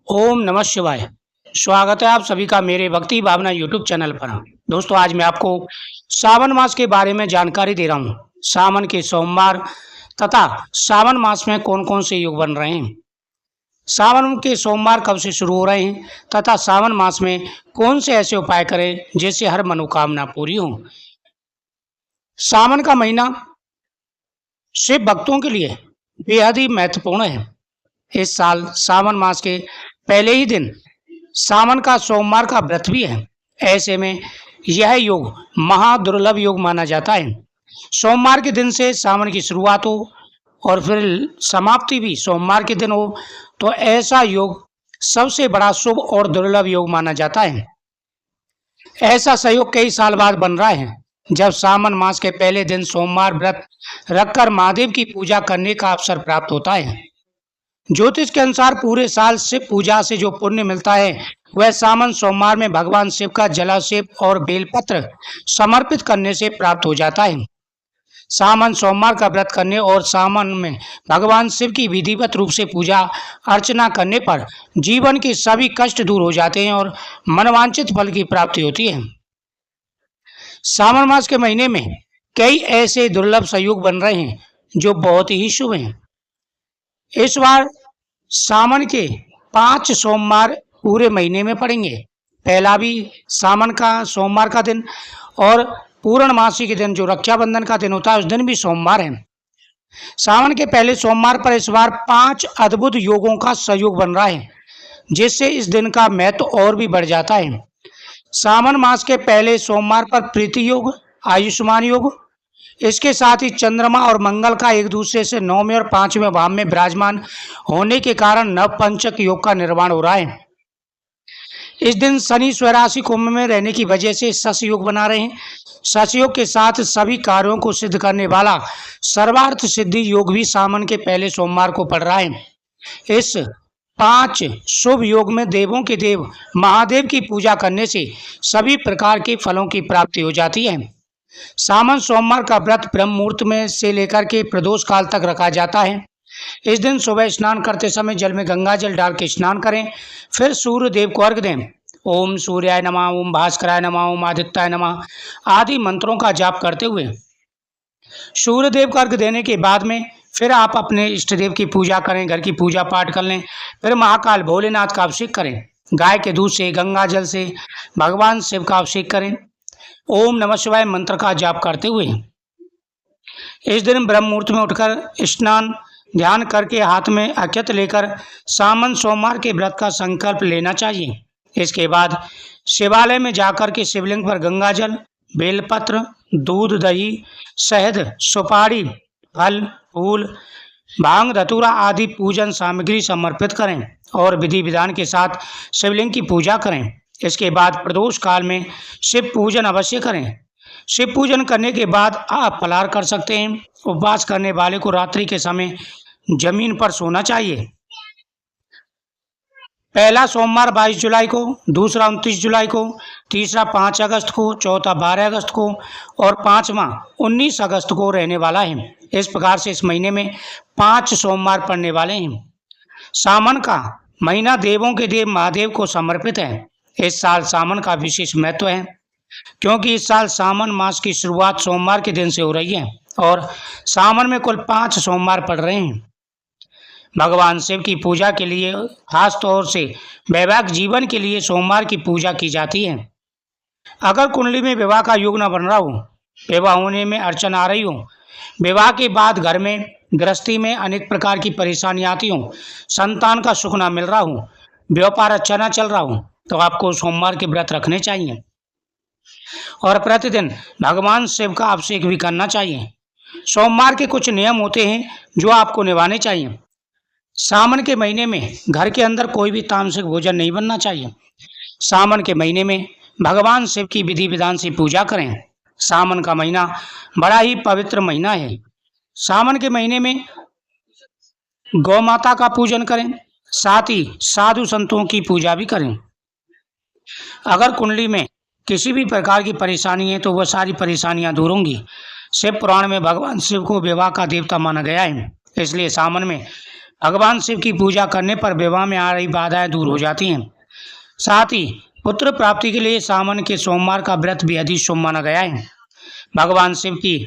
ओम नमः शिवाय। स्वागत है आप सभी का मेरे भक्ति भावना यूट्यूब चैनल पर। दोस्तों, आज मैं आपको सावन मास के बारे में जानकारी दे रहा हूँ। सावन के सोमवार तथा सावन मास में कौन कौन से योग बन रहे हैं, सावन के सोमवार कब से शुरू हो रहे हैं तथा सावन मास में कौन से ऐसे उपाय करें जिससे हर मनोकामना पूरी हो। सावन का महीना शिव भक्तों के लिए बेहद ही महत्वपूर्ण है। इस साल सावन मास के पहले ही दिन सावन का सोमवार का व्रत भी है। ऐसे में यह योग महादुर्लभ योग माना जाता है। सोमवार के दिन से सावन की शुरुआत हो और फिर समाप्ति भी सोमवार के दिन हो तो ऐसा योग सबसे बड़ा शुभ और दुर्लभ योग माना जाता है। ऐसा संयोग कई साल बाद बन रहा है जब सावन मास के पहले दिन सोमवार व्रत रखकर महादेव की पूजा करने का अवसर प्राप्त होता है। ज्योतिष के अनुसार पूरे साल शिव पूजा से जो पुण्य मिलता है वह सावन सोमवार में भगवान शिव का जलाभिषेक और बेलपत्र समर्पित करने से प्राप्त हो जाता है। सावन सोमवार का व्रत करने और सावन में भगवान शिव की विधिवत रूप से पूजा अर्चना करने पर जीवन के सभी कष्ट दूर हो जाते हैं और मनवांछित फल की प्राप्ति होती है। सावन मास के महीने में कई ऐसे दुर्लभ संयोग बन रहे हैं जो बहुत ही शुभ हैं। इस बार सावन के 5 सोमवार पूरे महीने में पड़ेंगे। पहला भी सावन का सोमवार का दिन और पूर्णमासी के दिन जो रक्षाबंधन का दिन होता है उस दिन भी सोमवार है। सावन के पहले सोमवार पर इस बार 5 अद्भुत योगों का संयोग बन रहा है जिससे इस दिन का महत्व और भी बढ़ जाता है। सावन मास के पहले सोमवार पर प्रीति योग, आयुष्मान योग, इसके साथ ही चंद्रमा और मंगल का एक दूसरे से 9वें और 5वें भाव में विराजमान होने के कारण नवपंचक योग का निर्माण हो रहा है। इस दिन शनि स्वराशि कुंभ में रहने की वजह से शश योग बना रहे हैं। शश योग के साथ सभी कार्यों को सिद्ध करने वाला सर्वार्थ सिद्धि योग भी सावन के पहले सोमवार को पड़ रहा है। इस 5 शुभ योग में देवों के देव महादेव की पूजा करने से सभी प्रकार के फलों की प्राप्ति हो जाती है। सावन सोमवार का व्रत ब्रह्म मुहूर्त में से लेकर के प्रदोष काल तक रखा जाता है। इस दिन सुबह स्नान करते समय जल में गंगा जल डाल के स्नान करें, फिर सूर्य देव को अर्घ्य दें। ओम सूर्याय नमः, ओम भास्कराय नमः, ओम आदित्याय नमः आदि मंत्रों का जाप करते हुए सूर्य देव को अर्घ्य देने के बाद में फिर आप अपने इष्ट देव की पूजा करें, घर की पूजा पाठ कर लें। फिर महाकाल भोलेनाथ का अभिषेक करें। गाय के दूध से, गंगा जल से भगवान शिव का अभिषेक करें। ओम नमः शिवाय मंत्र का जाप करते हुए इस दिन ब्रह्म मुहूर्त में उठकर स्नान ध्यान करके हाथ में अक्षत लेकर सावन सोमवार के व्रत का संकल्प लेना चाहिए। इसके बाद शिवालय में जाकर के शिवलिंग पर गंगा जल, बेलपत्र, दूध, दही, शहद, सुपारी, फल, फूल, भांग, धतूरा आदि पूजन सामग्री समर्पित करें और विधि विधान के साथ शिवलिंग की पूजा करें। इसके बाद प्रदोष काल में शिव पूजन अवश्य करें। शिव पूजन करने के बाद आप फलाहार कर सकते हैं। उपवास करने वाले को रात्रि के समय जमीन पर सोना चाहिए। पहला सोमवार 22 जुलाई को, दूसरा 29 जुलाई को, तीसरा 5 अगस्त को, चौथा 12 अगस्त को और पांचवा 19 अगस्त को रहने वाला है। इस प्रकार से इस महीने में 5 सोमवार पड़ने वाले हैं। सावन का महीना देवों के देव महादेव को समर्पित है। इस साल सावन का विशेष महत्व है क्योंकि इस साल सावन मास की शुरुआत सोमवार के दिन से हो रही है और सावन में कुल 5 सोमवार पड़ रहे हैं। भगवान शिव की पूजा के लिए खास तौर से वैवाहिक जीवन के लिए सोमवार की पूजा की जाती है। अगर कुंडली में विवाह का योग न बन रहा हो, विवाह होने में अड़चन आ रही हो, विवाह के बाद घर में गृहस्थी में अनेक प्रकार की परेशानियां आती हो, संतान का सुख न मिल रहा हो, व्यापार अच्छा न चल रहा हो, तो आपको सोमवार के व्रत रखने चाहिए और प्रतिदिन भगवान शिव का अभिषेक भी करना चाहिए। सोमवार के कुछ नियम होते हैं जो आपको निभाने चाहिए। सावन के महीने में घर के अंदर कोई भी तामसिक भोजन नहीं बनना चाहिए। सावन के महीने में भगवान शिव की विधि विधान से पूजा करें। सावन का महीना बड़ा ही पवित्र महीना है। सावन के महीने में गौ माता का पूजन करें, साथ ही साधु संतों की पूजा भी करें। अगर कुंडली में किसी भी प्रकार की परेशानी है तो वह सारी परेशानियां दूर होंगी। शिव पुराण में भगवान शिव को विवाह का देवता माना गया है, इसलिए सावन में भगवान शिव की पूजा करने पर विवाह में आ रही बाधाएं दूर हो जाती हैं। साथ ही पुत्र प्राप्ति के लिए सावन के सोमवार का व्रत बेहद ही शुभ माना गया है। भगवान शिव की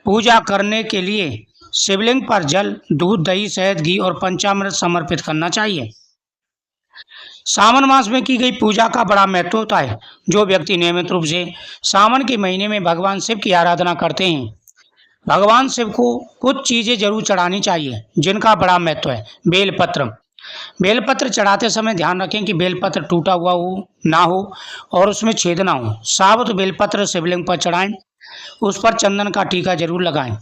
पूजा करने के लिए शिवलिंग पर जल, दूध, दही, शहद, घी और पंचामृत समर्पित करना चाहिए। सावन मास में की गई पूजा का बड़ा महत्व होता है। जो व्यक्ति नियमित रूप से सावन के महीने में भगवान शिव की आराधना करते हैं, भगवान शिव को कुछ चीजें जरूर चढ़ानी चाहिए जिनका बड़ा महत्व है। बेलपत्र। बेलपत्र चढ़ाते समय ध्यान रखें कि बेलपत्र टूटा हुआ ना हो और उसमें छेद ना हो। साबुत बेलपत्र शिवलिंग पर चढ़ाएं, उस पर चंदन का टीका जरूर लगाएं।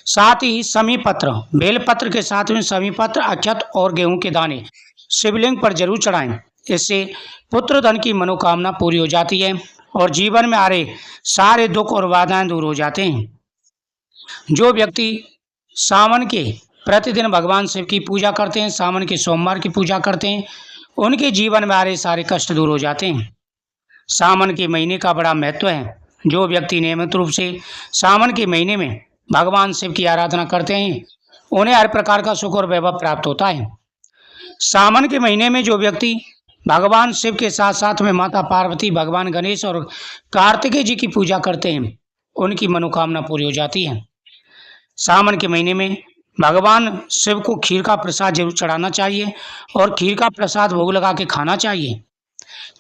साथ ही समी पत्र, बेलपत्र के साथ में समी पत्र, अक्षत और गेहूं के दाने शिवलिंग पर जरूर चढ़ाएं। इससे पुत्र धन की मनोकामना पूरी हो जाती है और जीवन में आ रहे सारे दुख और बाधाएं दूर हो जाते हैं। जो व्यक्ति सावन के प्रतिदिन भगवान शिव की पूजा करते हैं, सावन के सोमवार की पूजा करते हैं, उनके जीवन में आ रहे सारे कष्ट दूर हो जाते हैं। सावन के महीने का बड़ा महत्व है। जो व्यक्ति नियमित रूप से सावन के महीने में भगवान शिव की आराधना करते हैं, उन्हें हर प्रकार का सुख और वैभव प्राप्त होता है। सावन के महीने में जो व्यक्ति भगवान शिव के साथ साथ में माता पार्वती, भगवान गणेश और कार्तिकेय जी की पूजा करते हैं, उनकी मनोकामना पूरी हो जाती है। सावन के महीने में भगवान शिव को खीर का प्रसाद जरूर चढ़ाना चाहिए और खीर का प्रसाद भोग लगा के खाना चाहिए।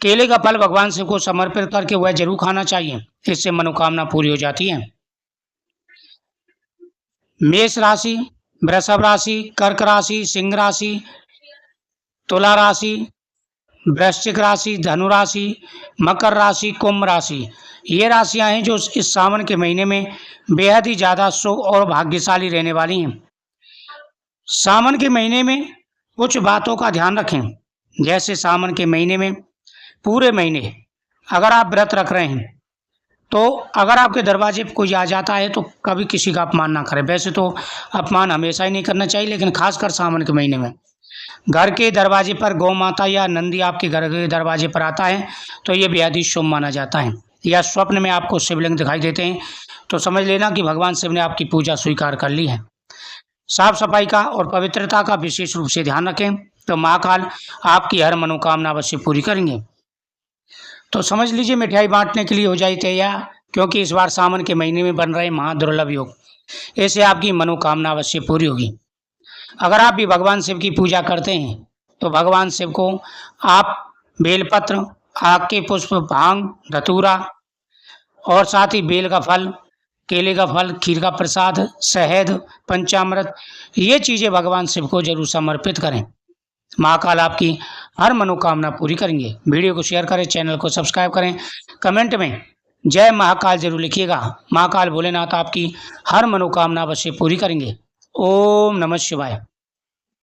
केले का फल भगवान शिव को समर्पित करके वह जरूर खाना चाहिए, इससे मनोकामना पूरी हो जाती है। मेष राशि, वृषभ राशि, कर्क राशि, सिंह राशि, तुला राशि, वृश्चिक राशि, धनु राशि, मकर राशि, कुंभ राशि, ये राशियां हैं जो इस सावन के महीने में बेहद ही ज़्यादा शुभ और भाग्यशाली रहने वाली हैं। सावन के महीने में कुछ बातों का ध्यान रखें। जैसे सावन के महीने में पूरे महीने अगर आप व्रत रख रहे हैं, तो अगर आपके दरवाजे पर कोई आ जाता है तो कभी किसी का अपमान ना करें। वैसे तो अपमान हमेशा ही नहीं करना चाहिए, लेकिन खासकर सावन के महीने में घर के दरवाजे पर गौ माता या नंदी आपके घर के दरवाजे पर आता है तो ये बेहद ही शुभ माना जाता है। या स्वप्न में आपको शिवलिंग दिखाई देते हैं तो समझ लेना कि भगवान शिव ने आपकी पूजा स्वीकार कर ली है। साफ सफाई का और पवित्रता का विशेष रूप से ध्यान रखें तो महाकाल आपकी हर मनोकामना अवश्य पूरी करेंगे। तो समझ लीजिए मिठाई बांटने के लिए हो जाए तैयार, क्योंकि इस बार सावन के महीने में बन रहे महादुर्लभ योग, ऐसे आपकी मनोकामना अवश्य पूरी होगी। अगर आप भी भगवान शिव की पूजा करते हैं तो भगवान शिव को आप बेलपत्र, आग के पुष्प, भांग, धतूरा और साथ ही बेल का फल, केले का फल, खीर का प्रसाद, शहद, पंचामृत, ये चीज़ें भगवान शिव को जरूर समर्पित करें। महाकाल आपकी हर मनोकामना पूरी करेंगे। वीडियो को शेयर करें, चैनल को सब्सक्राइब करें, कमेंट में जय महाकाल जरूर लिखिएगा। महाकाल भोलेनाथ आपकी हर मनोकामना अवश्य पूरी करेंगे। ओम नमः शिवाय।